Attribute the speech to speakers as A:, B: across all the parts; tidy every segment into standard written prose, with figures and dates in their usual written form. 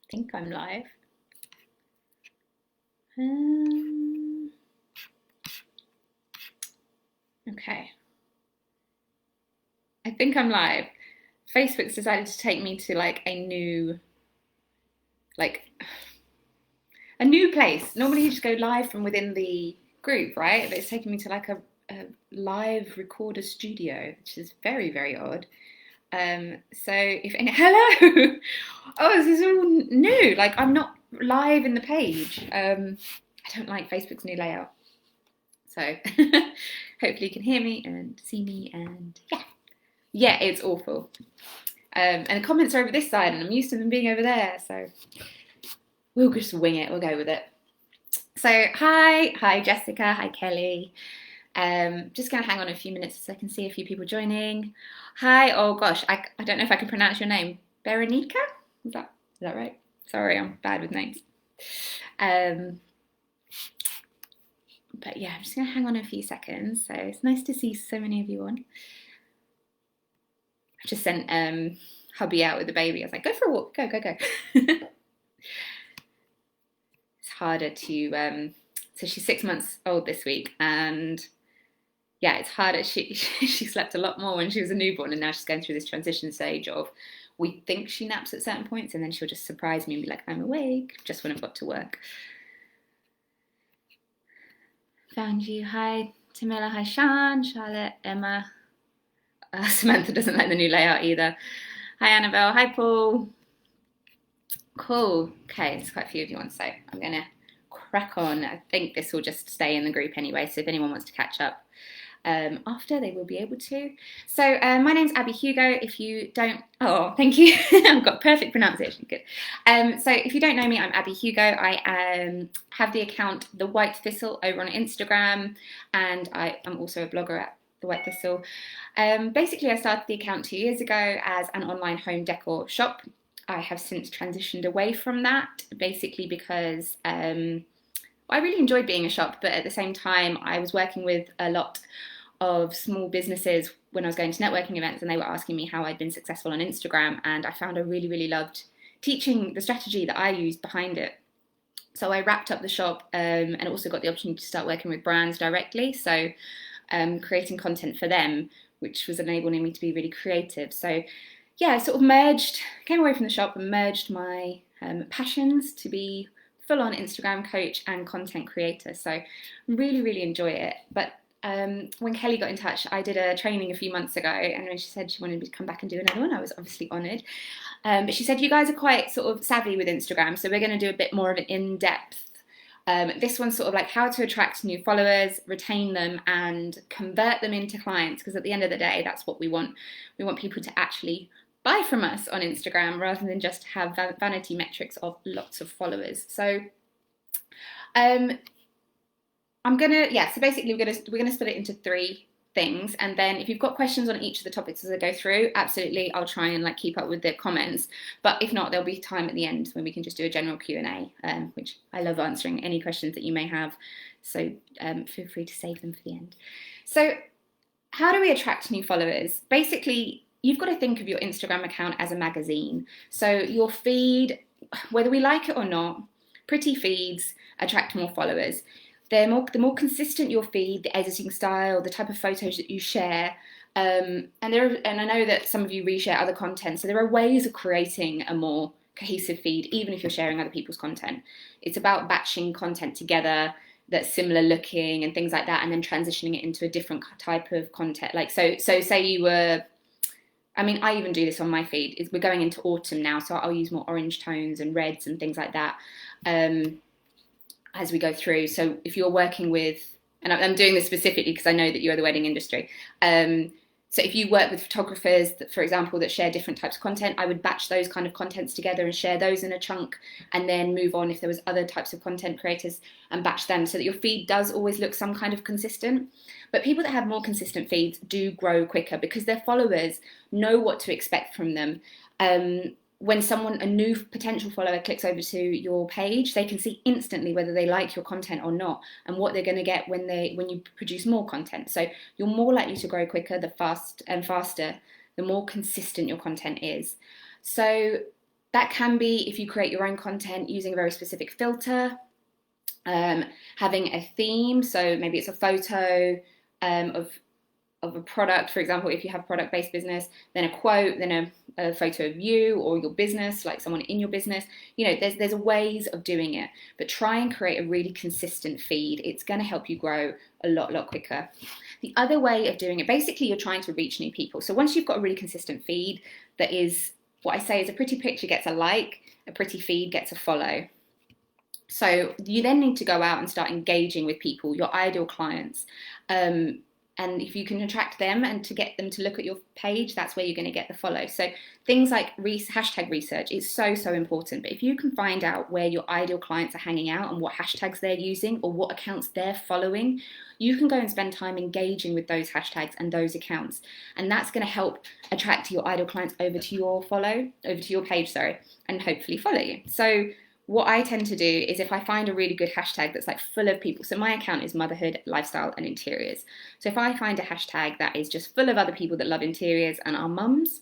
A: think I'm live. Um, okay. I think I'm live. Facebook's decided to take me to like a new place. Normally you just go live from within the group, right? But it's taking me to a live recorder studio, which is very, very odd. So if any, hello, oh, this is all new. Like I'm not live in the page. I don't like Facebook's new layout. So hopefully you can hear me and see me, and yeah, it's awful. And the comments are over this side, and I'm used to them being over there. So we'll just wing it. We'll go with it. So hi Jessica, hi Kelly. Just gonna hang on a few minutes so I can see a few people joining. Hi, oh gosh, I don't know if I can pronounce your name. Veronica? Is that right? Sorry, I'm bad with names. Um, but yeah, I'm just gonna hang on a few seconds. So it's nice to see so many of you on. I just sent hubby out with the baby. I was like, go for a walk, go. It's harder to so she's 6 months old this week, and yeah, it's harder. She slept a lot more when she was a newborn, and now she's going through this transition stage of we think she naps at certain points, and then she'll just surprise me and be like, I'm awake, just when I've got to work. Found you. Hi, Tamila. Hi, Shan, Charlotte, Emma. Samantha doesn't like the new layout either. Hi, Annabelle. Hi, Paul. Cool. Okay, there's quite a few of you on, so I'm going to crack on. I think this will just stay in the group anyway, so if anyone wants to catch up after, they will be able to. So my name's Abby Hugo. If you don't, oh, thank you. I've got perfect pronunciation. Good. So if you don't know me, I'm Abby Hugo. I have the account The White Thistle over on Instagram, and I am also a blogger at The White Thistle. Basically, I started the account 2 years ago as an online home decor shop. I have since transitioned away from that, basically because I really enjoyed being a shop, but at the same time, I was working with a lot of small businesses when I was going to networking events, and they were asking me how I'd been successful on Instagram, and I found I really, really loved teaching the strategy that I used behind it. So I wrapped up the shop and also got the opportunity to start working with brands directly. So creating content for them, which was enabling me to be really creative. So yeah, I sort of came away from the shop and merged my passions to be full on Instagram coach and content creator. So really, really enjoy it. But when Kelly got in touch, I did a training a few months ago, and when she said she wanted me to come back and do another one, I was obviously honoured. But she said, you guys are quite sort of savvy with Instagram, so we're going to do a bit more of an in-depth. This one's sort of like how to attract new followers, retain them, and convert them into clients, because at the end of the day, that's what we want. We want people to actually buy from us on Instagram rather than just have vanity metrics of lots of followers. So so basically we're gonna split it into 3 things, and then if you've got questions on each of the topics as I go through, absolutely I'll try and keep up with the comments, but if not, there'll be time at the end when we can just do a general Q&A, which I love answering any questions that you may have, so feel free to save them for the end. So how do we attract new followers? Basically, you've got to think of your Instagram account as a magazine. So your feed, whether we like it or not, pretty feeds attract more followers. The more consistent your feed, the editing style, the type of photos that you share, and I know that some of you reshare other content, so there are ways of creating a more cohesive feed, even if you're sharing other people's content. It's about batching content together that's similar looking and things like that, and then transitioning it into a different type of content. So say you were, I mean, I even do this on my feed. We're going into autumn now, so I'll use more orange tones and reds and things like that as we go through. So if you're working with, and I'm doing this specifically because I know that you're the wedding industry. So if you work with photographers, that, for example, that share different types of content, I would batch those kind of contents together and share those in a chunk, and then move on if there was other types of content creators and batch them, so that your feed does always look some kind of consistent. But people that have more consistent feeds do grow quicker because their followers know what to expect from them. When a new potential follower clicks over to your page, they can see instantly whether they like your content or not, and what they're going to get when you produce more content. So you're more likely to grow quicker, faster, the more consistent your content is. So That can be if you create your own content using a very specific filter, having a theme. So maybe it's a photo of a product, for example. If you have product-based business, then a quote, then a photo of you or your business, like someone in your business. There's ways of doing it, but try and create a really consistent feed. It's going to help you grow a lot quicker. The other way of doing it, basically you're trying to reach new people. So once you've got a really consistent feed that is, what I say is, a pretty picture gets a like, a pretty feed gets a follow. So you then need to go out and start engaging with people, your ideal clients. And if you can attract them and to get them to look at your page, that's where you're going to get the follow. So things like hashtag research is so important. But if you can find out where your ideal clients are hanging out and what hashtags they're using or what accounts they're following, you can go and spend time engaging with those hashtags and those accounts. And that's going to help attract your ideal clients over to your page, and hopefully follow you. So what I tend to do is, if I find a really good hashtag that's like full of people, so my account is motherhood, lifestyle and interiors. So if I find a hashtag that is just full of other people that love interiors and are mums,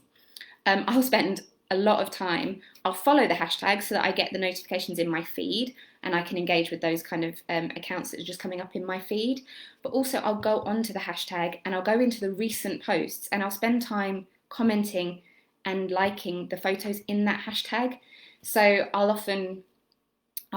A: I'll spend a lot of time, I'll follow the hashtag so that I get the notifications in my feed and I can engage with those kind of accounts that are just coming up in my feed. But also I'll go onto the hashtag and I'll go into the recent posts and I'll spend time commenting and liking the photos in that hashtag. So I'll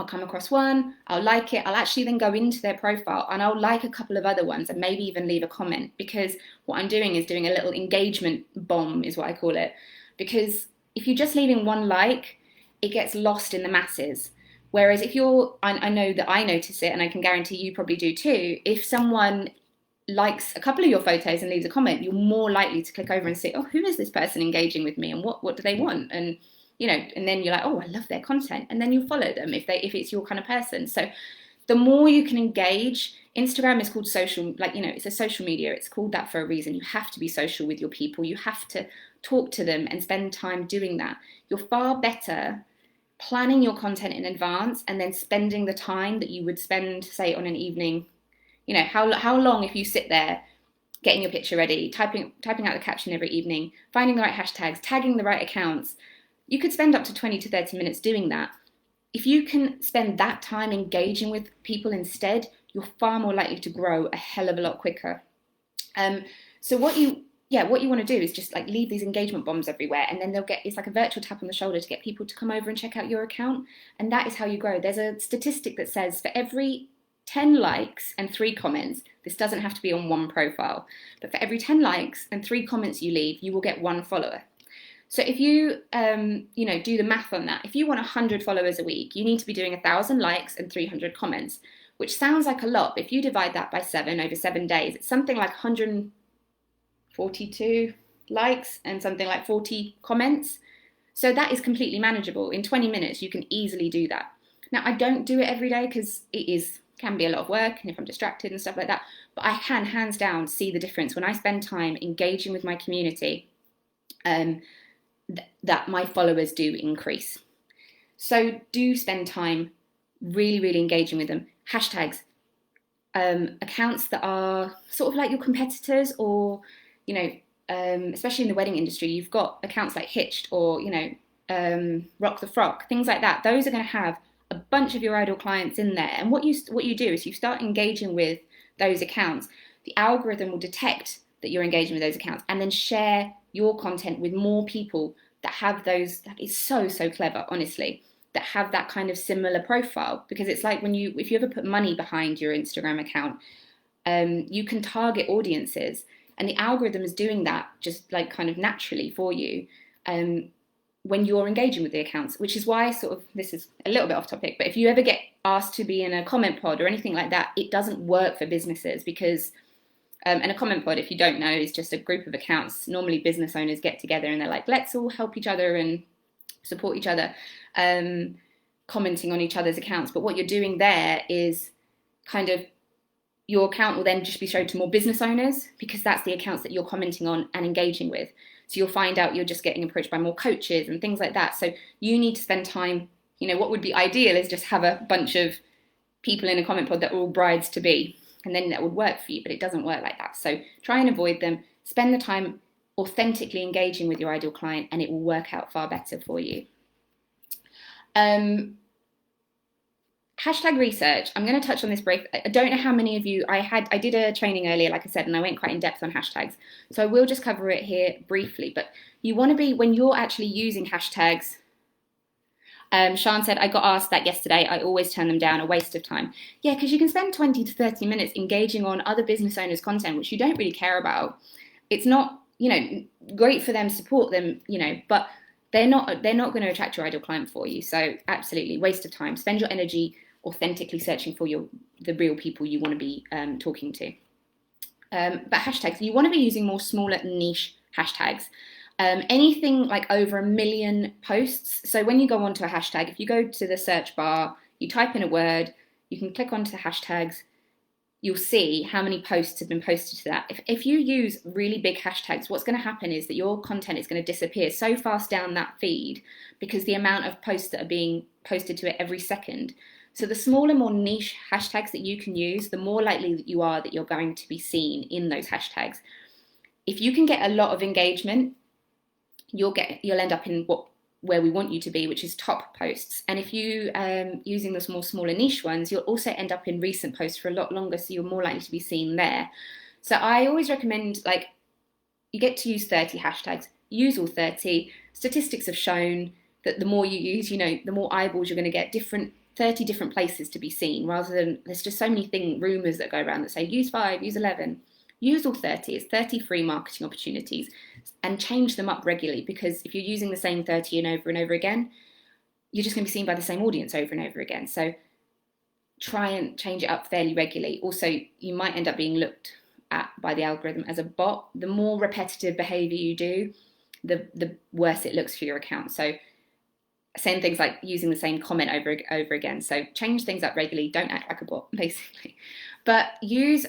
A: come across one, I'll like it, I'll actually then go into their profile and I'll like a couple of other ones and maybe even leave a comment, because what I'm doing is doing a little engagement bomb, is what I call it. Because if you're just leaving one like, it gets lost in the masses. Whereas if I know that I notice it, and I can guarantee you probably do too, if someone likes a couple of your photos and leaves a comment, you're more likely to click over and see, oh, who is this person engaging with me and what do they want? And and then you're like, oh, I love their content. And then you follow them if it's your kind of person. So the more you can engage, Instagram is called social, it's a social media. It's called that for a reason. You have to be social with your people. You have to talk to them and spend time doing that. You're far better planning your content in advance and then spending the time that you would spend, say, on an evening. How long if you sit there getting your picture ready, typing out the caption every evening, finding the right hashtags, tagging the right accounts. You could spend up to 20 to 30 minutes doing that. If you can spend that time engaging with people instead, you're far more likely to grow a hell of a lot quicker. So what you want to do is just leave these engagement bombs everywhere, and then it's like a virtual tap on the shoulder to get people to come over and check out your account. And that is how you grow. There's a statistic that says for every 10 likes and 3 comments, this doesn't have to be on one profile, but for every 10 likes and 3 comments you leave, you will get 1 follower. So if you, do the math on that, if you want 100 followers a week, you need to be doing 1,000 likes and 300 comments, which sounds like a lot. But if you divide that by 7 over 7 days, it's something like 142 likes and something like 40 comments. So that is completely manageable. In 20 minutes, you can easily do that. Now, I don't do it every day because can be a lot of work, and if I'm distracted and stuff like that, but I can hands down see the difference when I spend time engaging with my community. That my followers do increase. So do spend time really engaging with them. Hashtags, accounts that are sort of like your competitors, or especially in the wedding industry, you've got accounts like Hitched or Rock the Frock, things like that. Those are going to have a bunch of your ideal clients in there. And what you do is you start engaging with those accounts. The algorithm will detect that you're engaging with those accounts and then share your content with more people that have those. That is so clever, honestly, that have that kind of similar profile. Because it's like if you ever put money behind your Instagram account, you can target audiences, and the algorithm is doing that just kind of naturally for you when you're engaging with the accounts. Which is why this is a little bit off topic, but if you ever get asked to be in a comment pod or anything like that, it doesn't work for businesses, because and a comment pod, if you don't know, is just a group of accounts. Normally business owners get together and they're like, let's all help each other and support each other, commenting on each other's accounts. But what you're doing there is kind of, your account will then just be shown to more business owners, because that's the accounts that you're commenting on and engaging with. So you'll find out you're just getting approached by more coaches and things like that. So you need to spend time, what would be ideal is just have a bunch of people in a comment pod that are all brides to be, and then that would work for you, but it doesn't work like that. So try and avoid them. Spend the time authentically engaging with your ideal client, and it will work out far better for you. Hashtag research. I'm going to touch on this brief. I don't know how many of you, I did a training earlier, like I said, and I went quite in depth on hashtags. So I will just cover it here briefly, but you want to be, when you're actually using hashtags, Sean said, I got asked that yesterday. I always turn them down, a waste of time. Yeah, because you can spend 20 to 30 minutes engaging on other business owners' content, which you don't really care about. It's not, great for them, support them, but they're not going to attract your ideal client for you. So absolutely, waste of time. Spend your energy authentically searching for the real people you want to be talking to. But hashtags, you want to be using more smaller niche hashtags. Anything like over 1 million posts. So when you go onto a hashtag, if you go to the search bar, you type in a word, you can click onto the hashtags, you'll see how many posts have been posted to that. If you use really big hashtags, what's going to happen is that your content is going to disappear so fast down that feed because the amount of posts that are being posted to it every second. So the smaller, more niche hashtags that you can use, the more likely that you are that you're going to be seen in those hashtags. If you can get a lot of engagement, you'll end up in where we want you to be, which is top posts. And if you using those more smaller niche ones, you'll also end up in recent posts for a lot longer, so you're more likely to be seen there. So I always recommend, you get to use 30 hashtags, use all 30. Statistics have shown that the more you use, the more eyeballs you're going to get, 30 different places to be seen, rather than there's just so many rumors that go around that say use 5, use 11. Use all 30. It's 30 free marketing opportunities, and change them up regularly, because if you're using the same 30 and over again, you're just going to be seen by the same audience over and over again. So try and change it up fairly regularly. Also, you might end up being looked at by the algorithm as a bot. The more repetitive behavior you do, the worse it looks for your account. So saying things like using the same comment over again. So change things up regularly. Don't act like a bot, basically. But I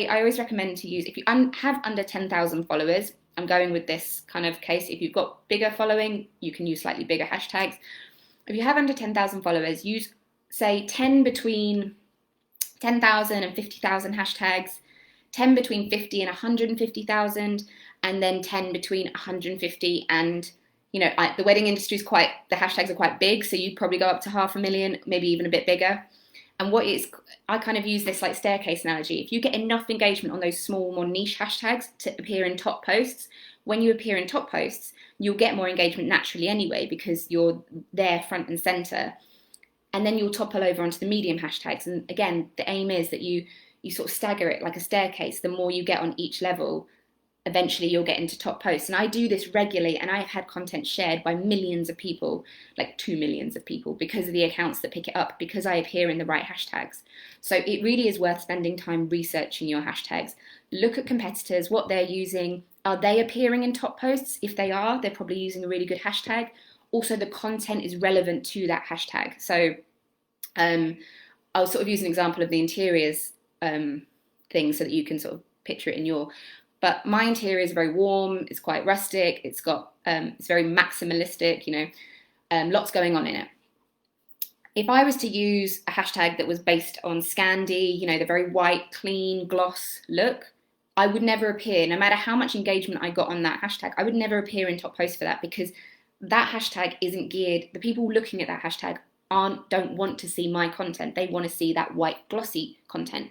A: always recommend to use, if you have under 10,000 followers, I'm going with this kind of case. If you've got bigger following, you can use slightly bigger hashtags. If you have under 10,000 followers, use, say, 10 between 10,000 and 50,000 hashtags, 10 between 50 and 150,000, and then 10 between 150 and, the wedding industry is the hashtags are quite big, so you'd probably go up to 500,000, maybe even a bit bigger. And I kind of use this like staircase analogy. If you get enough engagement on those small, more niche hashtags to appear in top posts, when you appear in top posts, you'll get more engagement naturally anyway, because you're there front and center. And then you'll topple over onto the medium hashtags. And again, the aim is that you sort of stagger it like a staircase. The more you get on each level, eventually you'll get into top posts. And I do this regularly, and I've had content shared by millions of people, like 2 million of people, because of the accounts that pick it up, because I appear in the right hashtags. So it really is worth spending time researching your hashtags. Look at competitors, what they're using. Are they appearing in top posts? If they are, they're probably using a really good hashtag. Also, the content is relevant to that hashtag. So I'll sort of use an example of the interiors thing so that you can sort of picture it in your... But my interior is very warm, it's quite rustic, it's very maximalistic, lots going on in it. If I was to use a hashtag that was based on Scandi, the very white, clean, gloss look, I would never appear, no matter how much engagement I got on that hashtag, I would never appear in top posts for that, because that hashtag isn't geared, the people looking at that hashtag don't want to see my content, they want to see that white, glossy content,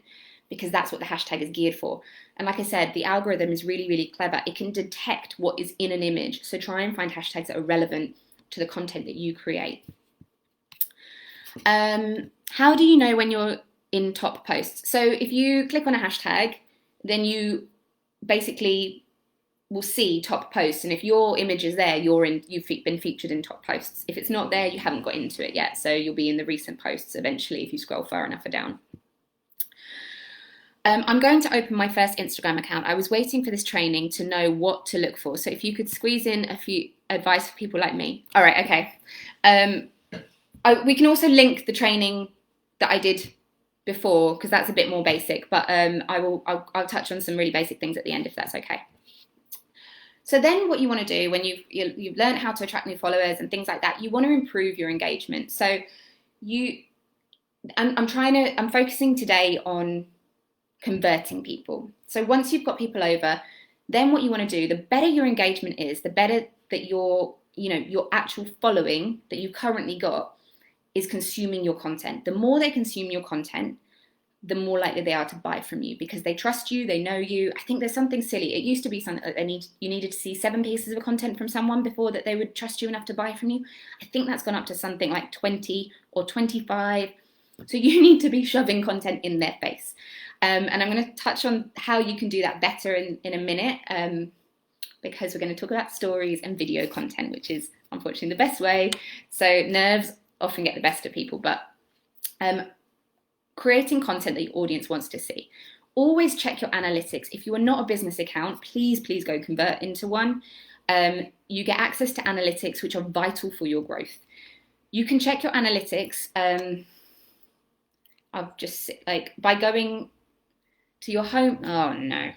A: because that's what the hashtag is geared for. And like I said, the algorithm is really, really clever. It can detect what is in an image. So try and find hashtags that are relevant to the content that you create. How do you know when you're in top posts? So if you click on a hashtag, then you basically will see top posts. And if your image is there, you've been featured in top posts. If it's not there, you haven't got into it yet. So you'll be in the recent posts eventually if you scroll far enough down. I'm going to open my first Instagram account. I was waiting for this training to know what to look for. So if you could squeeze in a few advice for people like me. All right, okay. We can also link the training that I did before, because that's a bit more basic, but I'll touch on some really basic things at the end if that's okay. So then what you want to do when you've learned how to attract new followers and things like that, you want to improve your engagement. So I'm focusing today on converting people. So once you've got people over, then what you want to do, the better your engagement is, the better that your actual following that you currently got is consuming your content. The more they consume your content, the more likely they are to buy from you because they trust you, they know you. I think there's something silly. It used to be something that you needed to see 7 pieces of content from someone before that they would trust you enough to buy from you. I think that's gone up to something like 20 or 25. So you need to be shoving content in their face. And I'm going to touch on how you can do that better in a minute, because we're going to talk about stories and video content, which is unfortunately the best way. So nerves often get the best of people, but creating content that your audience wants to see. Always check your analytics. If you are not a business account, please go convert into one. You get access to analytics, which are vital for your growth. You can check your analytics by going to your home. Oh no,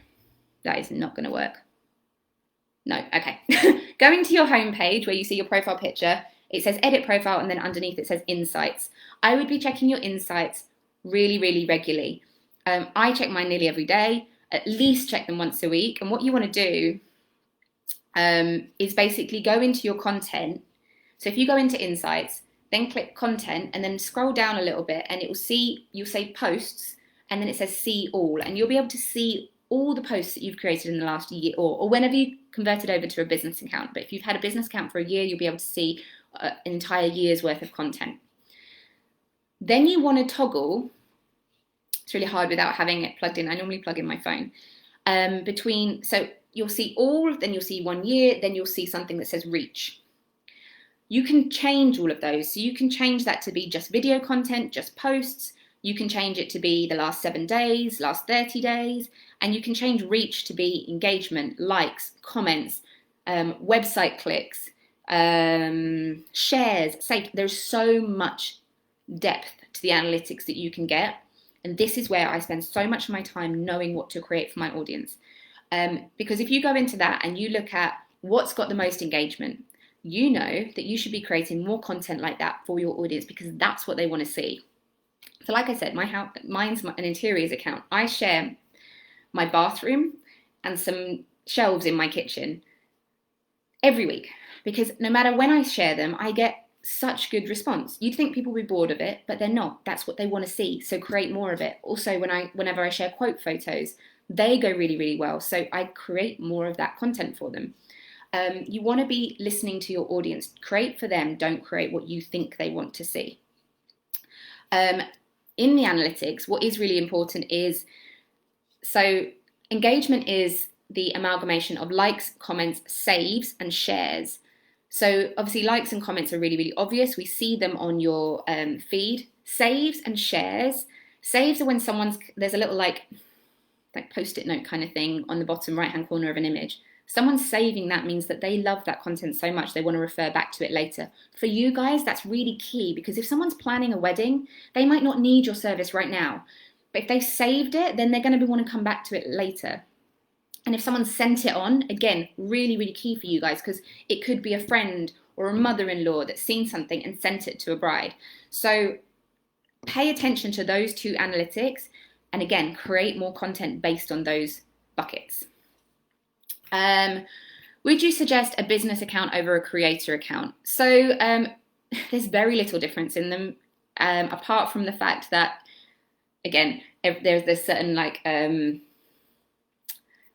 A: that is not going to work. No, okay. Going to your home page where you see your profile picture, it says edit profile and then underneath it says insights. I would be checking your insights really regularly. I check mine nearly every day, at least check them once a week. And what you want to do is basically go into your content. So if you go into insights, then click content and then scroll down a little bit and you'll say posts and then it says see all, and you'll be able to see all the posts that you've created in the last year or whenever you converted over to a business account. But if you've had a business account for a year, you'll be able to see an entire year's worth of content. Then you want to toggle, it's really hard without having it plugged in. I normally plug in my phone. So you'll see all, then you'll see 1 year, then you'll see something that says reach. You can change all of those. So you can change that to be just video content, just posts. You can change it to be the last 7 days, last 30 days, and you can change reach to be engagement, likes, comments, website clicks, shares, save. There's so much depth to the analytics that you can get. And this is where I spend so much of my time knowing what to create for my audience. Because if you go into that and you look at what's got the most engagement, you know that you should be creating more content like that for your audience because that's what they want to see. So like I said, mine's an interiors account. I share my bathroom and some shelves in my kitchen every week because no matter when I share them, I get such good response. You'd think people would be bored of it, but they're not. That's what they want to see. So create more of it. Also, whenever I share quote photos, they go really well. So I create more of that content for them. You want to be listening to your audience. Create for them. Don't create what you think they want to see. In the analytics, what is really important is, so engagement is the amalgamation of likes, comments, saves, and shares. So obviously likes and comments are really obvious. We see them on your feed. Saves and shares. Saves are when there's a little like post-it note kind of thing on the bottom right-hand corner of an image. Someone's saving that means that they love that content so much they want to refer back to it later. For you guys, that's really key because if someone's planning a wedding, they might not need your service right now. But if they've saved it, then they're going to want to come back to it later. And if someone sent it on, again, really key for you guys because it could be a friend or a mother-in-law that's seen something and sent it to a bride. So pay attention to those two analytics and again, create more content based on those buckets. Would you suggest a business account over a creator account? So there's very little difference in them apart from the fact that, again, there's certain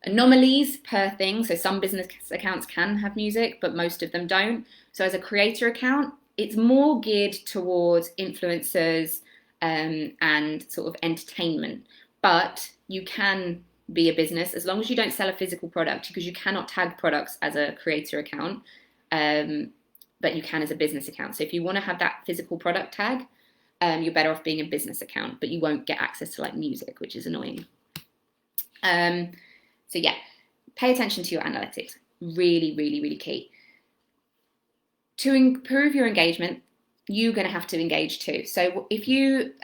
A: anomalies per thing. So some business accounts can have music, but most of them don't. So as a creator account, it's more geared towards influencers and sort of entertainment. But you can be a business as long as you don't sell a physical product because you cannot tag products as a creator account, but you can as a business account. So if you want to have that physical product tag, you're better off being a business account, but you won't get access to music, which is annoying. So yeah, pay attention to your analytics. Really key. To improve your engagement, you're going to have to engage too. So if you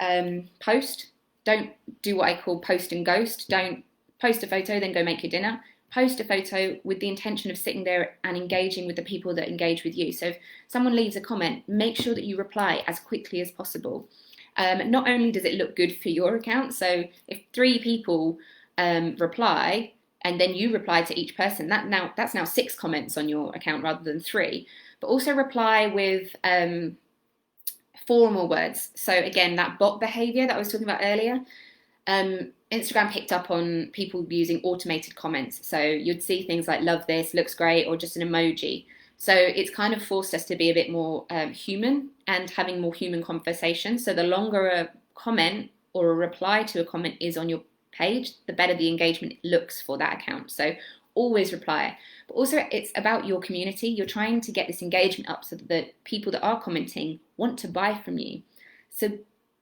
A: post, don't do what I call post and ghost. Don't post a photo, then go make your dinner. Post a photo with the intention of sitting there and engaging with the people that engage with you. So if someone leaves a comment, make sure that you reply as quickly as possible. Not only does it look good for your account, so if 3 people reply and then you reply to each person, that's now 6 comments on your account rather than 3. But also reply with formal words. So again, that bot behavior that I was talking about earlier, Instagram picked up on people using automated comments. So you'd see things like "love this," "looks great," or just an emoji. So it's kind of forced us to be a bit more human and having more human conversation. So the longer a comment or a reply to a comment is on your page, the better the engagement looks for that account. So always reply. But also it's about your community. You're trying to get this engagement up so that the people that are commenting want to buy from you. So,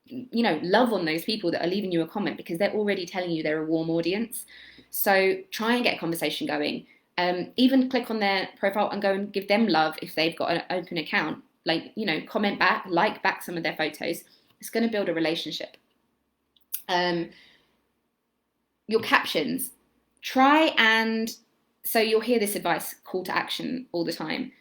A: you know, love on those people that are leaving you a comment because they're already telling you they're a warm audience. So try and get a conversation going. Even click on their profile and go and give them love if they've got an open account. Like, you know, comment back, like back some of their photos. It's going to build a relationship. Your captions. Try and, so you'll hear this advice, call to action all the time.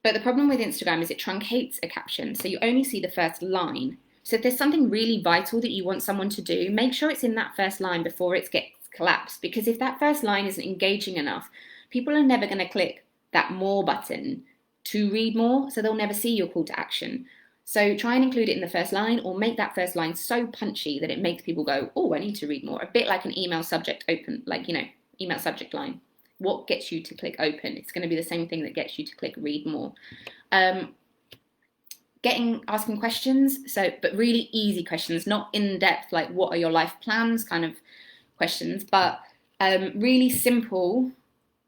A: But the problem with Instagram is it truncates a caption. So you only see the first line. So if there's something really vital that you want someone to do, make sure it's in that first line before it gets collapsed. Because if that first line isn't engaging enough, people are never going to click that more button to read more. So they'll never see your call to action. So try and include it in the first line, or make that first line so punchy that it makes people go, oh, I need to read more. A bit like an email subject open, like, you know, email subject line. What gets you to click open? It's going to be the same thing that gets you to click read more. Asking questions, so, but really easy questions, not in depth, like what are your life plans kind of questions, but really simple,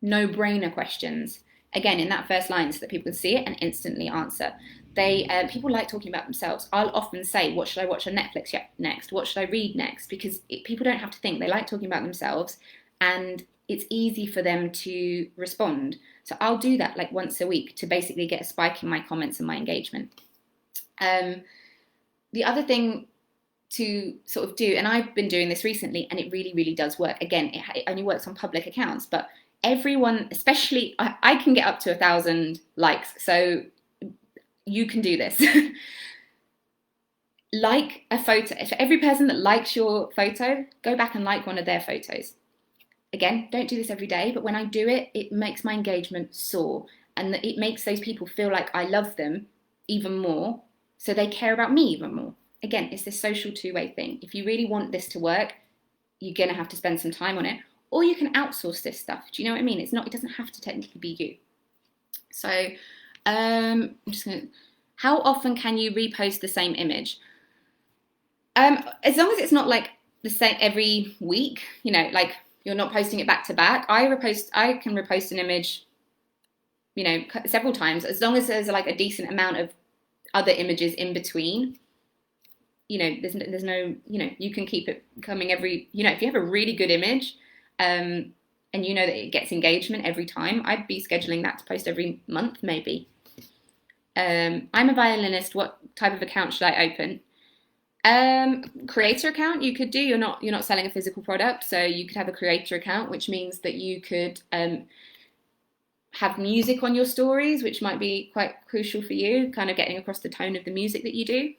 A: no brainer questions. Again, in that first line so that people can see it and instantly answer. People like talking about themselves. I'll often say, what should I watch on Netflix next? What should I read next? Because people don't have to think. They like talking about themselves, and it's easy for them to respond. So I'll do that like once a week to basically get a spike in my comments and my engagement. The other thing to sort of do, and I've been doing this recently, and it really, really does work. Again, it only works on public accounts, but everyone, especially, I can get up to 1,000 likes. So you can do this. Like a photo. For every person that likes your photo, go back and like one of their photos. Again, don't do this every day, but when I do it, it makes my engagement soar, and it makes those people feel like I love them even more, so they care about me even more. Again, it's this social two-way thing. If you really want this to work, you're going to have to spend some time on it, or you can outsource this stuff. Do you know what I mean? It doesn't have to technically be you. So I'm just going to, how often can you repost the same image? As long as it's not like the same every week, you know, like you're not posting it back to back. I can repost an image, you know, several times, as long as there's like a decent amount of other images in between. You know, there's no, you know, you can keep it coming every, you know, if you have a really good image, and you know that it gets engagement every time, I'd be scheduling that to post every month, maybe. I'm a violinist. What type of account should I open? Creator account you could do. You're not selling a physical product, so you could have a creator account, which means that you could have music on your stories, which might be quite crucial for you, kind of getting across the tone of the music that you do.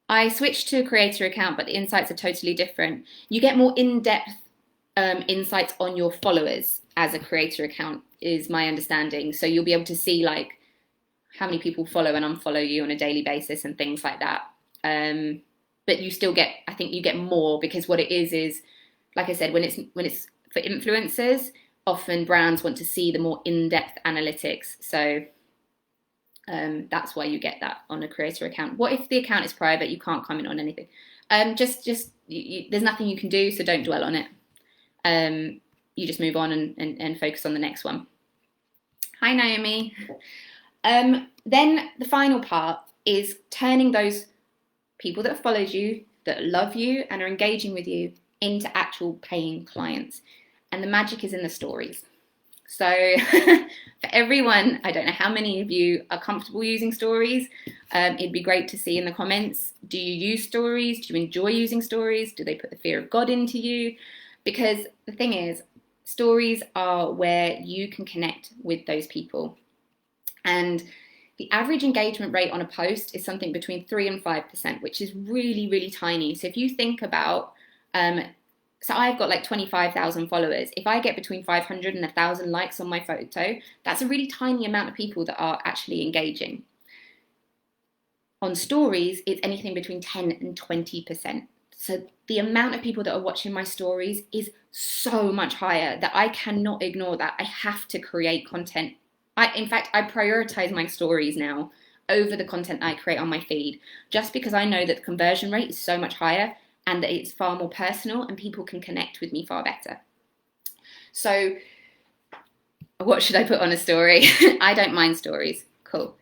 A: I switched to a creator account, but the insights are totally different. You get more in-depth insights on your followers as a creator account, is my understanding. So you'll be able to see like how many people follow and unfollow you on a daily basis and things like that. But you still get, I think you get more, because what it is like I said, when it's for influencers, often brands want to see the more in-depth analytics. So that's why you get that on a creator account. What if the account is private? You can't comment on anything. There's nothing you can do, so don't dwell on it. You just move on and focus on the next one. Hi, Naomi. Then the final part is turning those people that have followed you, that love you and are engaging with you, into actual paying clients. And the magic is in the stories. So for everyone, I don't know how many of you are comfortable using stories. It'd be great to see in the comments. Do you use stories? Do you enjoy using stories? Do they put the fear of God into you? Because the thing is, stories are where you can connect with those people. And the average engagement rate on a post is something between 3 and 5%, which is really, really tiny. So if you think about, so I've got like 25,000 followers. If I get between 500 and 1,000 likes on my photo, that's a really tiny amount of people that are actually engaging. On stories, it's anything between 10 and 20%. So the amount of people that are watching my stories is so much higher that I cannot ignore that. I have to create content. In fact, I prioritize my stories now over the content that I create on my feed, just because I know that the conversion rate is so much higher and that it's far more personal and people can connect with me far better. So what should I put on a story? I don't mind stories. Cool.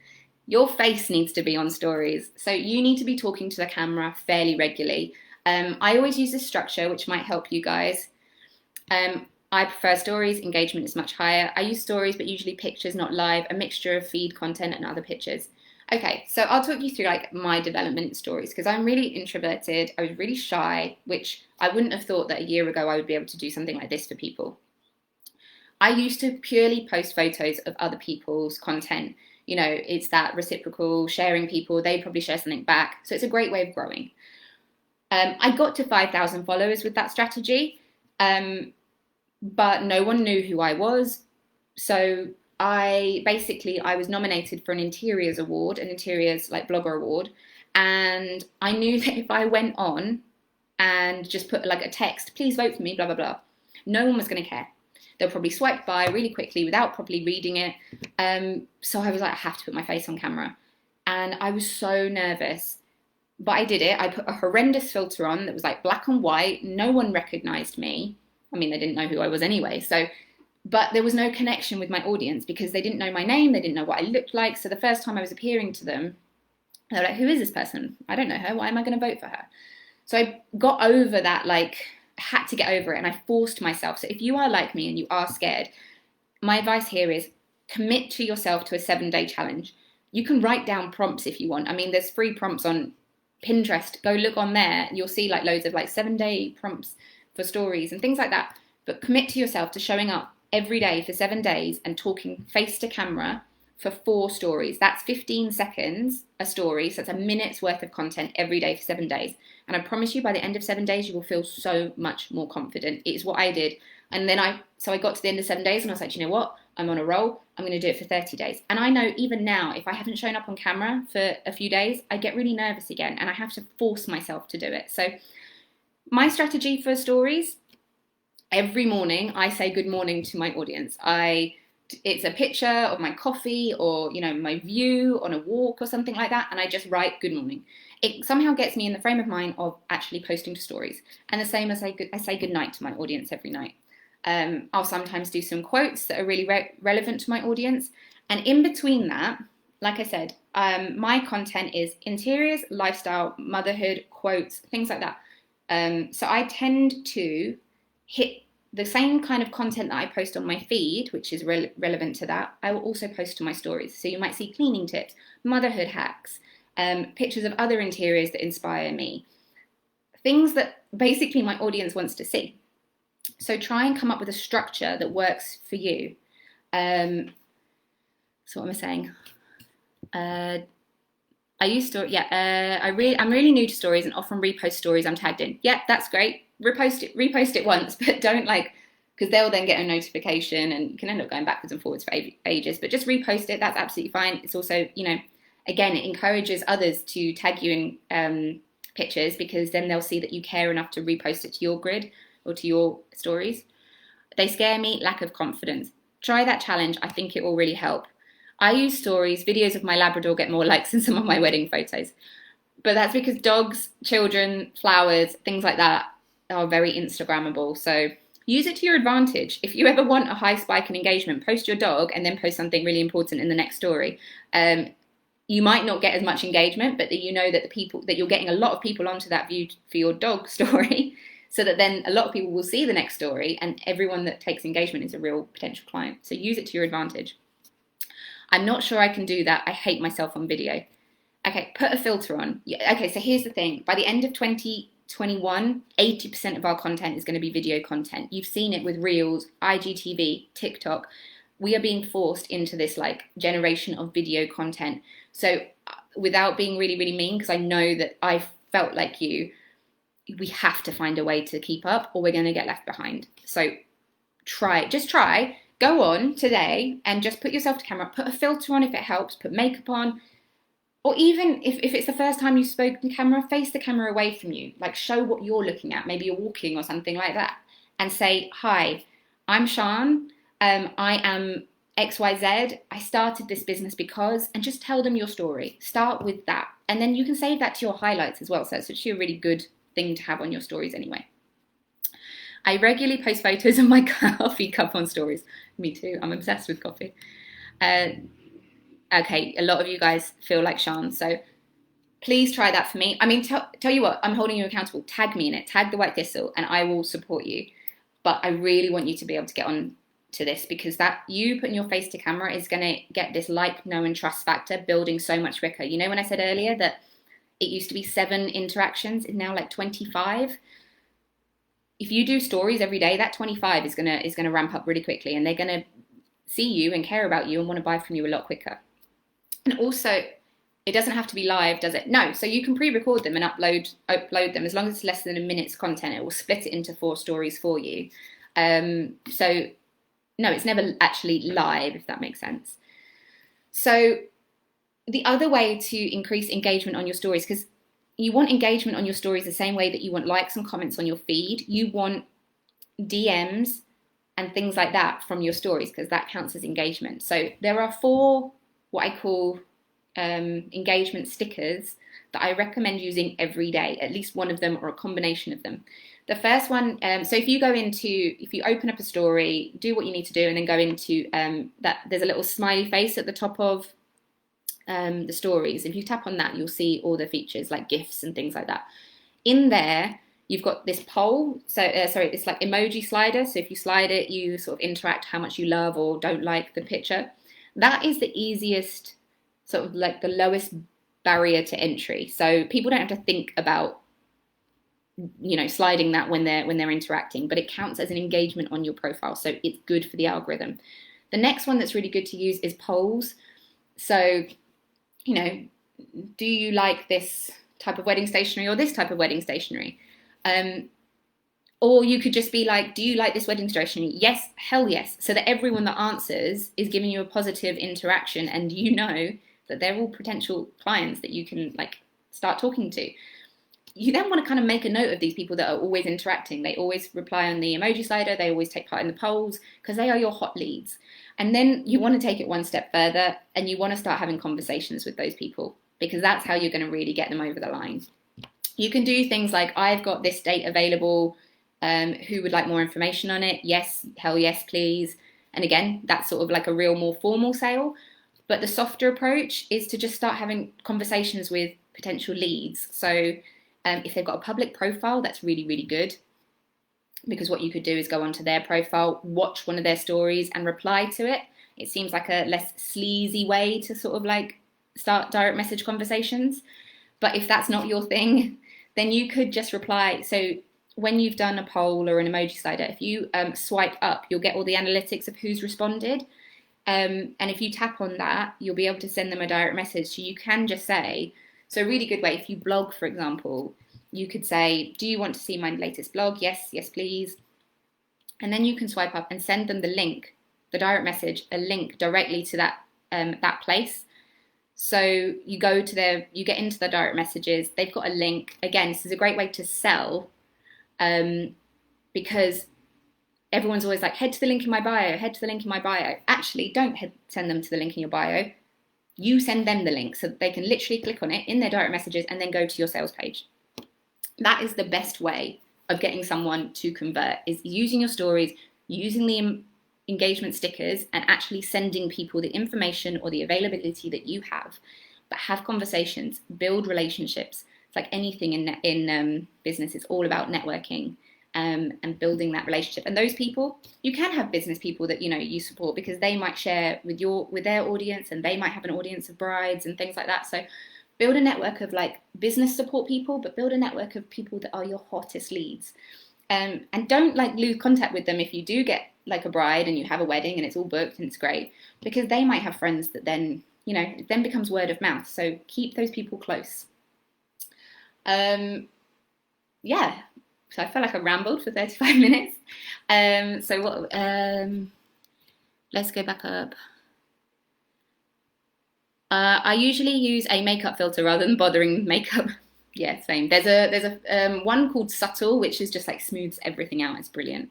A: Your face needs to be on stories. So you need to be talking to the camera fairly regularly. I always use this structure, which might help you guys. I prefer stories, engagement is much higher. I use stories, but usually pictures, not live, a mixture of feed content and other pictures. Okay, so I'll talk you through like my development in stories, because I'm really introverted. I was really shy, which I wouldn't have thought that a year ago I would be able to do something like this for people. I used to purely post photos of other people's content. You know, it's that reciprocal sharing people, they probably share something back. So it's a great way of growing. I got to 5,000 followers with that strategy, but no one knew who I was. So I was nominated for an interiors award, an interiors like blogger award. And I knew that if I went on and just put like a text, please vote for me, blah, blah, blah, no one was going to care. They'll probably swipe by really quickly without properly reading it. So I was like, I have to put my face on camera. And I was so nervous, but I did it. I put a horrendous filter on that was like black and white. No one recognized me. I mean, they didn't know who I was anyway. So, but there was no connection with my audience because they didn't know my name. They didn't know what I looked like. So the first time I was appearing to them, they were like, who is this person? I don't know her. Why am I going to vote for her? So I got over that, like, had to get over it, and I forced myself. So if you are like me and you are scared, my advice here is commit to yourself to a 7-day challenge. You can write down prompts if you want. I mean, there's free prompts on Pinterest. Go look on there. You'll see like loads of like 7-day prompts for stories and things like that. But commit to yourself to showing up every day for 7 days and talking face to camera for 4 stories. That's 15 seconds a story. So it's a minute's worth of content every day for 7 days. And I promise you, by the end of 7 days, you will feel so much more confident. It's what I did. And then I got to the end of 7 days and I was like, you know what? I'm on a roll. I'm going to do it for 30 days. And I know even now, if I haven't shown up on camera for a few days, I get really nervous again and I have to force myself to do it. So my strategy for stories, every morning I say good morning to my audience. It's a picture of my coffee or, you know, my view on a walk or something like that. And I just write good morning. It somehow gets me in the frame of mind of actually posting to stories. And the same as I say good night to my audience every night. I'll sometimes do some quotes that are really relevant to my audience. And in between that, like I said, my content is interiors, lifestyle, motherhood, quotes, things like that. So I tend to hit the same kind of content that I post on my feed, which is relevant to that, I will also post to my stories. So you might see cleaning tips, motherhood hacks, pictures of other interiors that inspire me, things that basically my audience wants to see. So try and come up with a structure that works for you. So what am I saying? I'm really new to stories and often repost stories I'm tagged in. Yeah, that's great. Repost it once, but don't because they'll then get a notification and you can end up going backwards and forwards for ages, but just repost it. That's absolutely fine. It's also, again, it encourages others to tag you in pictures because then they'll see that you care enough to repost it to your grid or to your stories. They scare me, lack of confidence. Try that challenge. I think it will really help. I use stories. Videos of my Labrador get more likes than some of my wedding photos. But that's because dogs, children, flowers, things like that are very Instagrammable. So use it to your advantage. If you ever want a high spike in engagement, post your dog and then post something really important in the next story. You might not get as much engagement, but you know that you're getting a lot of people onto that view for your dog story, so that then a lot of people will see the next story and everyone that takes engagement is a real potential client. So use it to your advantage. I'm not sure I can do that. I hate myself on video. Okay, put a filter on. Okay, so here's the thing. By the end of 2021, 80% of our content is going to be video content. You've seen it with Reels, IGTV, TikTok. We are being forced into this generation of video content. So without being really, really mean, because I know that I felt like you, we have to find a way to keep up or we're going to get left behind. So just try. Go on today and just put yourself to camera, put a filter on if it helps, put makeup on, Or even if it's the first time you spoke to the camera, face the camera away from you. Like show what you're looking at. Maybe you're walking or something like that. And say, hi, I'm Sian. I am XYZ. I started this business because, and just tell them your story. Start with that. And then you can save that to your highlights as well. So it's actually a really good thing to have on your stories anyway. I regularly post photos of my coffee cup on stories. Me too. I'm obsessed with coffee. Okay, a lot of you guys feel like Sian, so please try that for me. I mean, tell you what, I'm holding you accountable. Tag me in it. Tag the White Thistle, and I will support you. But I really want you to be able to get on to this, because that you putting your face to camera is going to get this like, know, and trust factor building so much quicker. You know, when I said earlier that it used to be 7 interactions, it's now like 25. If you do stories every day, that 25 is gonna ramp up really quickly, and they're gonna see you and care about you and want to buy from you a lot quicker. And also, it doesn't have to be live, does it? No, so you can pre-record them and upload them. As long as it's less than a minute's content, it will split it into 4 stories for you. So no, it's never actually live, if that makes sense. So the other way to increase engagement on your stories, because you want engagement on your stories the same way that you want likes and comments on your feed. You want DMs and things like that from your stories, because that counts as engagement. So there are 4 what I call engagement stickers that I recommend using every day, at least one of them or a combination of them. The first one, so if you open up a story, do what you need to do, and then go into that, there's a little smiley face at the top of the stories. If you tap on that, you'll see all the features like GIFs and things like that. In there, you've got this poll, it's like emoji slider. So if you slide it, you sort of interact how much you love or don't like the picture. That is the easiest, sort of like the lowest barrier to entry. So people don't have to think about, you know, sliding that when they're interacting, but it counts as an engagement on your profile. So it's good for the algorithm. The next one that's really good to use is polls. So, you know, do you like this type of wedding stationery or this type of wedding stationery? Or you could just be like, do you like this wedding stationery? Yes, hell yes. So that everyone that answers is giving you a positive interaction, and you know that they're all potential clients that you can like start talking to. You then want to kind of make a note of these people that are always interacting. They always reply on the emoji slider. They always take part in the polls, because they are your hot leads. And then you want to take it one step further, and you want to start having conversations with those people, because that's how you're going to really get them over the line. You can do things like, I've got this date available. Who would like more information on it? Yes, hell yes, please. And again, that's sort of like a real more formal sale. But the softer approach is to just start having conversations with potential leads. So if they've got a public profile, that's really, really good. Because what you could do is go onto their profile, watch one of their stories and reply to it. It seems like a less sleazy way to sort of like start direct message conversations. But if that's not your thing, then you could just reply. So when you've done a poll or an emoji slider, if you swipe up, you'll get all the analytics of who's responded. And if you tap on that, you'll be able to send them a direct message. So you can just say, so a really good way, if you blog, for example, you could say, do you want to see my latest blog? Yes, yes, please. And then you can swipe up and send them the link, the direct message, a link directly to that place. So you get into the direct messages, they've got a link. Again, this is a great way to sell, because everyone's always like, head to the link in my bio, head to the link in my bio. Actually, don't send them to the link in your bio. You send them the link so that they can literally click on it in their direct messages and then go to your sales page. That is the best way of getting someone to convert, is using your stories, using the engagement stickers, and actually sending people the information or the availability that you have. But have conversations, build relationships. It's like anything in business, it's all about networking and building that relationship. And those people, you can have business people that you support, because they might share with their audience, and they might have an audience of brides and things like that. So build a network of like business support people, but build a network of people that are your hottest leads. And don't like lose contact with them if you do get like a bride and you have a wedding and it's all booked and it's great, because they might have friends that then, it then becomes word of mouth. So keep those people close. Yeah. So I felt like I rambled for 35 minutes. Let's go back up. I usually use a makeup filter rather than bothering makeup. Yeah, same. There's a one called Subtle, which is just like smooths everything out. It's brilliant.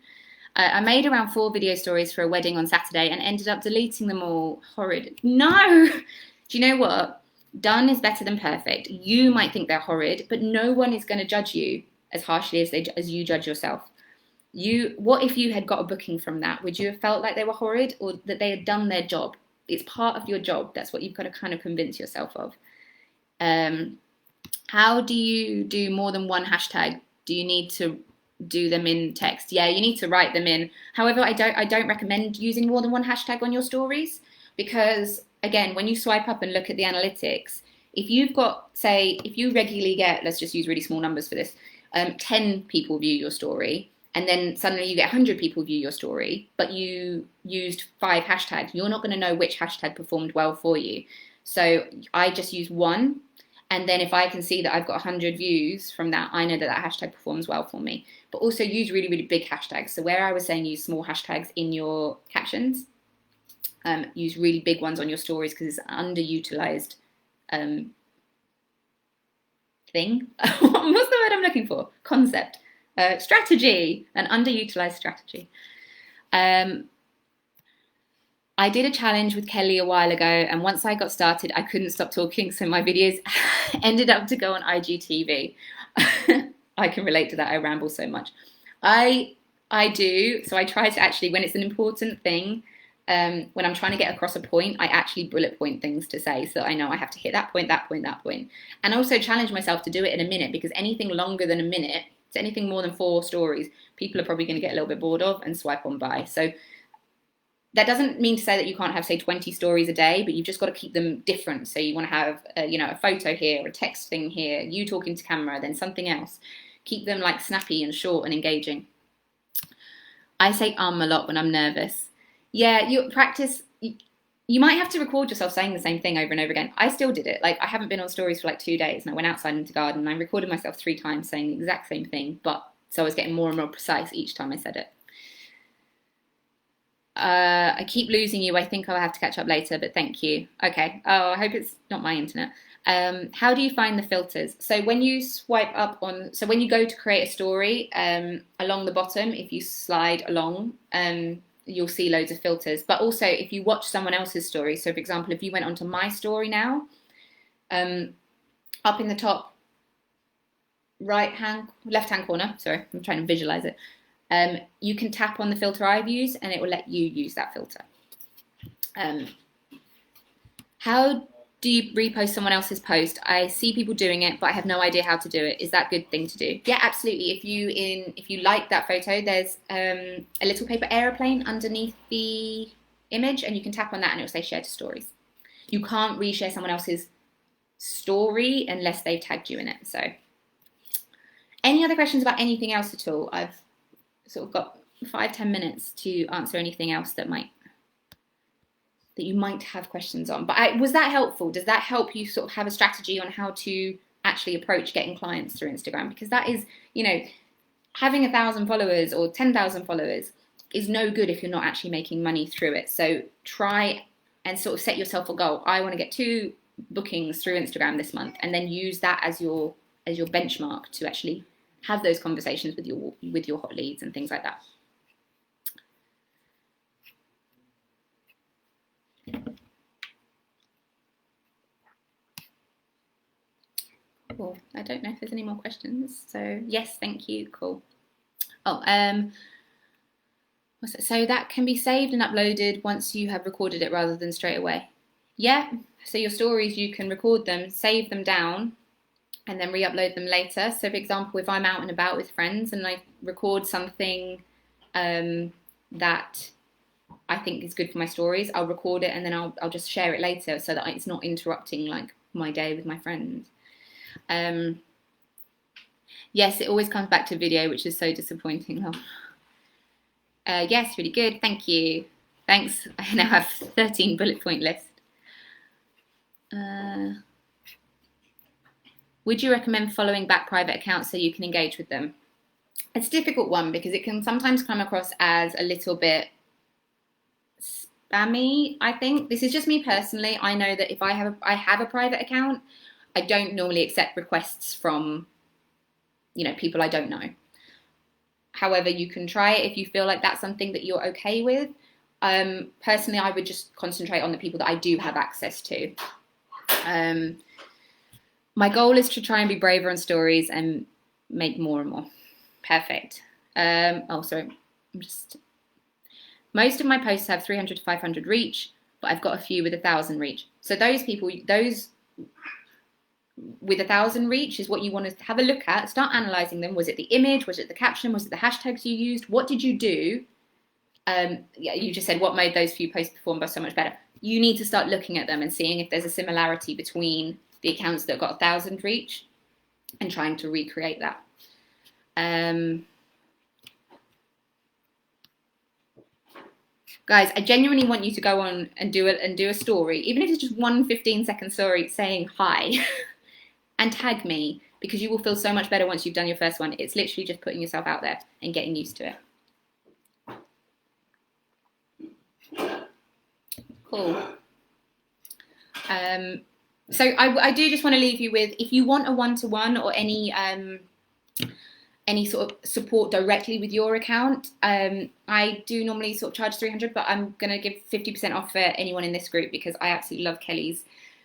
A: I made around 4 video stories for a wedding on Saturday and ended up deleting them all. Horrid. No! Do you know what? Done is better than perfect. You might think they're horrid, but no one is going to judge you as harshly as you judge yourself. What if you had got a booking from that? Would you have felt like they were horrid or that they had done their job? It's part of your job. That's what you've got to kind of convince yourself of. How do you do more than one hashtag? Do you need to do them in text? Yeah, you need to write them in. However, I don't recommend using more than one hashtag on your stories because, again, when you swipe up and look at the analytics, if you've got, say, if you regularly get, let's just use really small numbers for this, 10 people view your story, and then suddenly you get 100 people view your story, but you used 5 hashtags, you're not going to know which hashtag performed well for you. So I just use one, and then if I can see that I've got 100 views from that, I know that that hashtag performs well for me. But also use really, really big hashtags. So where I was saying use small hashtags in your captions, use really big ones on your stories because it's an underutilized thing. What's the word I'm looking for? Concept. Strategy, an underutilized strategy. I did a challenge with Kelly a while ago, and once I got started, I couldn't stop talking, so my videos ended up to go on IGTV. I can relate to that. I ramble so much. I do. So I try to actually, when it's an important thing, when I'm trying to get across a point, I actually bullet point things to say so that I know I have to hit that point, that point, that point. And also challenge myself to do it in a minute because anything longer than a minute, so anything more than 4 stories, people are probably going to get a little bit bored of and swipe on by. So that doesn't mean to say that you can't have, say, 20 stories a day, but you've just got to keep them different. So you want to have, a photo here, a text thing here, you talking to camera, then something else. Keep them like snappy and short and engaging. I say a lot when I'm nervous. Yeah, you practice. You might have to record yourself saying the same thing over and over again. I still did it. Like I haven't been on stories for like 2 days, and I went outside into the garden and I recorded myself 3 times saying the exact same thing, but so I was getting more and more precise each time I said it. I keep losing you. I think I'll have to catch up later, but thank you. Okay. Oh, I hope it's not my internet. How do you find the filters? So when you swipe up on, so when you go to create a story, along the bottom, if you slide along, you'll see loads of filters. But also if you watch someone else's story, so for example, if you went onto my story now, up in the top left-hand corner, sorry, I'm trying to visualize it. You can tap on the filter I've used and it will let you use that filter. How do you repost someone else's post? I see people doing it, but I have no idea how to do it. Is that a good thing to do? Yeah, absolutely. If you like that photo, there's a little paper aeroplane underneath the image and you can tap on that and it will say share to stories. You can't reshare someone else's story unless they've tagged you in it. So any other questions about anything else at all? I've sort of got 5-10 minutes to answer anything else that you might have questions on. But was that helpful? Does that help you sort of have a strategy on how to actually approach getting clients through Instagram? Because that is, having 1,000 followers or 10,000 followers is no good if you're not actually making money through it. So try and sort of set yourself a goal. I want to get 2 bookings through Instagram this month, and then use that as your benchmark to actually have those conversations with your hot leads and things like that. Cool. I don't know if there's any more questions. So yes, thank you. Cool. Oh, so that can be saved and uploaded once you have recorded it rather than straight away. Yeah. So your stories, you can record them, save them down, and then re-upload them later. So for example, if I'm out and about with friends and I record something that I think is good for my stories, I'll record it and then I'll just share it later so that it's not interrupting like my day with my friends. Yes, it always comes back to video, which is so disappointing. Yes, really good. Thank you. Thanks. I now have 13 bullet point list. Would you recommend following back private accounts so you can engage with them? It's a difficult one because it can sometimes come across as a little bit spammy, I think. This is just me personally. I know that if I have a private account, I don't normally accept requests from, people I don't know. However, you can try it if you feel like that's something that you're okay with. Personally, I would just concentrate on the people that I do have access to. My goal is to try and be braver on stories and make more and more. Perfect. Most of my posts have 300 to 500 reach, but I've got a few with 1,000 reach. So those with 1,000 reach is what you want to have a look at. Start analyzing them. Was it the image? Was it the caption? Was it the hashtags you used? What did you do? You just said what made those few posts perform so much better. You need to start looking at them and seeing if there's a similarity between the accounts that got 1,000 reach and trying to recreate that. Guys, I genuinely want you to go on and do a story, even if it's just one 15-second story saying hi and tag me, because you will feel so much better once you've done your first one. It's literally just putting yourself out there and getting used to it. Cool. So I do just want to leave you with, if you want a one-to-one or any sort of support directly with your account, I do normally sort of charge 300, but I'm going to give 50% off for anyone in this group because I absolutely love Kelly's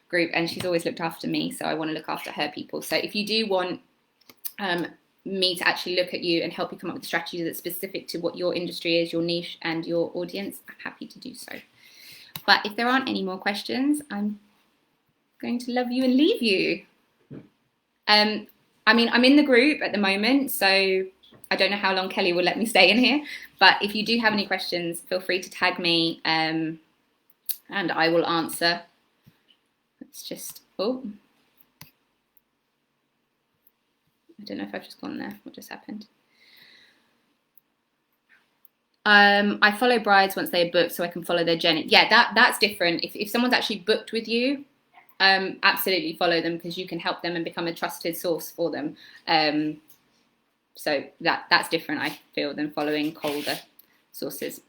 A: group and she's always looked after me, so I want to look after her people. So if you do want me to actually look at you and help you come up with a strategy that's specific to what your industry is, your niche and your audience, I'm happy to do so. But if there aren't any more questions, I'm going to love you and leave you. I mean, I'm in the group at the moment, so I don't know how long Kelly will let me stay in here. But if you do have any questions, feel free to tag me and I will answer. Let's just, I don't know if I've just gone there. What just happened? I follow brides once they are booked so I can follow their journey. Yeah, that's different. If someone's actually booked with you, absolutely follow them because you can help them and become a trusted source for them. So that's different, I feel, than following colder sources.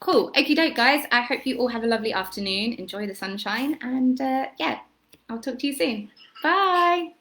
A: Cool. Okie doke, guys. I hope you all have a lovely afternoon. Enjoy the sunshine and yeah, I'll talk to you soon. Bye.